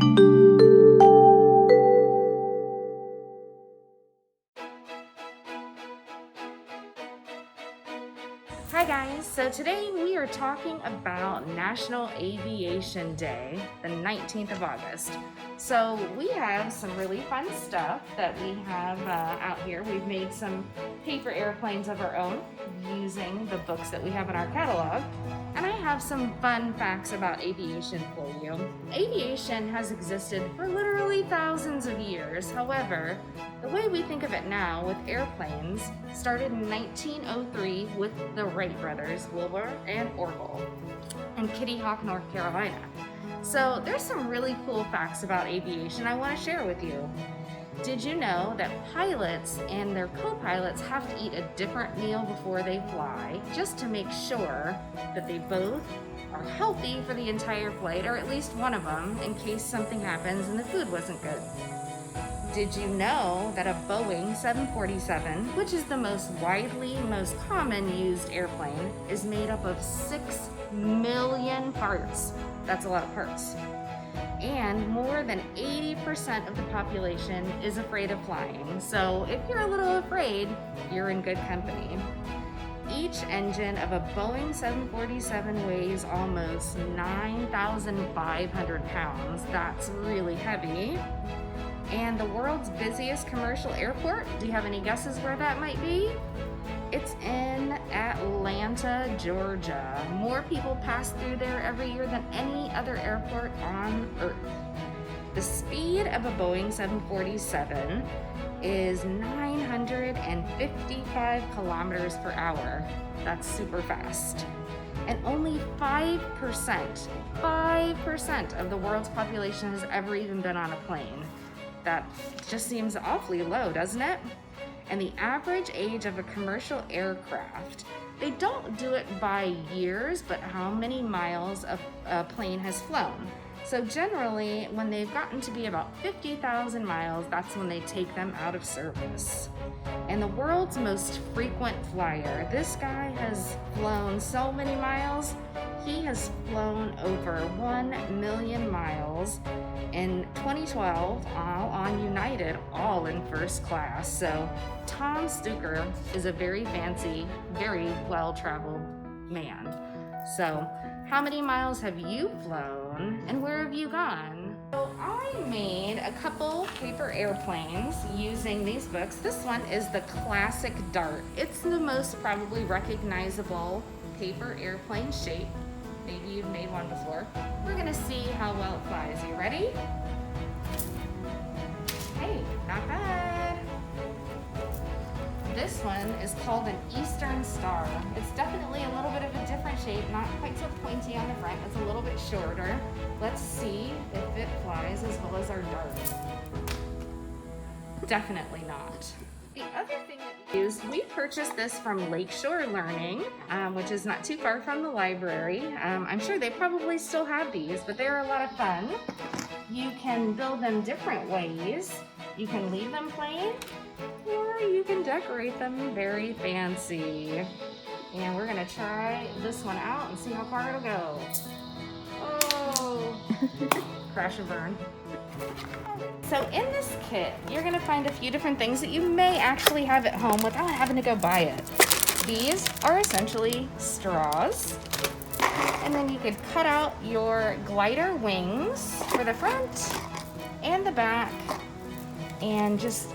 Hi guys, so today we are talking about National Aviation Day, the 19th of August. So we have some really fun stuff that we have out here. We've made some paper airplanes of our own using the books that we have in our catalog. And I have some fun facts about aviation for you. Aviation has existed for literally thousands of years. However, the way we think of it now with airplanes started in 1903 with the Wright brothers, Wilbur and Orville, in Kitty Hawk, North Carolina. So there's some really cool facts about aviation I want to share with you. Did you know that pilots and their co-pilots have to eat a different meal before they fly, just to make sure that they both are healthy for the entire flight, or at least one of them, in case something happens and the food wasn't good? Did you know that a Boeing 747, which is the most common used airplane, is made up of 6 million parts? That's a lot of parts. And more than 80% of the population is afraid of flying. So if you're a little afraid, you're in good company. Each engine of a Boeing 747 weighs almost 9,500 pounds. That's really heavy. And the world's busiest commercial airport, do you have any guesses where that might be? It's in Atlanta, Georgia. More people pass through there every year than any other airport on Earth. The speed of a Boeing 747 is 955 kilometers per hour. That's super fast. And only 5% of the world's population has ever even been on a plane. That just seems awfully low, doesn't it? And the average age of a commercial aircraft, they don't do it by years, but how many miles a plane has flown. So generally, when they've gotten to be about 50,000 miles, that's when they take them out of service. And the world's most frequent flyer, this guy has flown so many miles. He has flown over 1 million miles in 2012, all on United, all in first class. So Tom Stuker is a very fancy, very well-traveled man. So how many miles have you flown and where have you gone? So I made a couple paper airplanes using these books. This one is the Classic Dart. It's the most probably recognizable paper airplane shape. Maybe you've made one before. We're gonna see how well it flies. You ready? Hey, not bad. This one is called an Eastern Star. It's definitely a little bit of a different shape, not quite so pointy on the front. It's a little bit shorter. Let's see if it flies as well as our dart. Definitely not. The other thing that we used, we purchased this from Lakeshore Learning, which is not too far from the library. I'm sure they probably still have these, but they're a lot of fun. You can build them different ways. You can leave them plain, or you can decorate them very fancy. And we're gonna try this one out and see how far it'll go. Oh, crash and burn. So in this kit, you're gonna find a few different things that you may actually have at home without having to go buy it. These are essentially straws. And then you could cut out your glider wings for the front and the back and just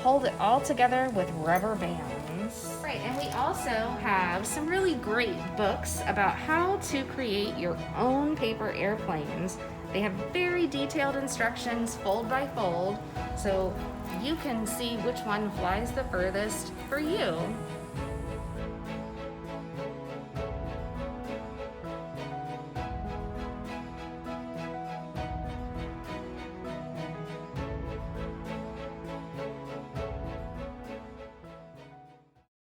hold it all together with rubber bands. Right, and we also have some really great books about how to create your own paper airplanes. They have very detailed instructions, fold by fold, so you can see which one flies the furthest for you.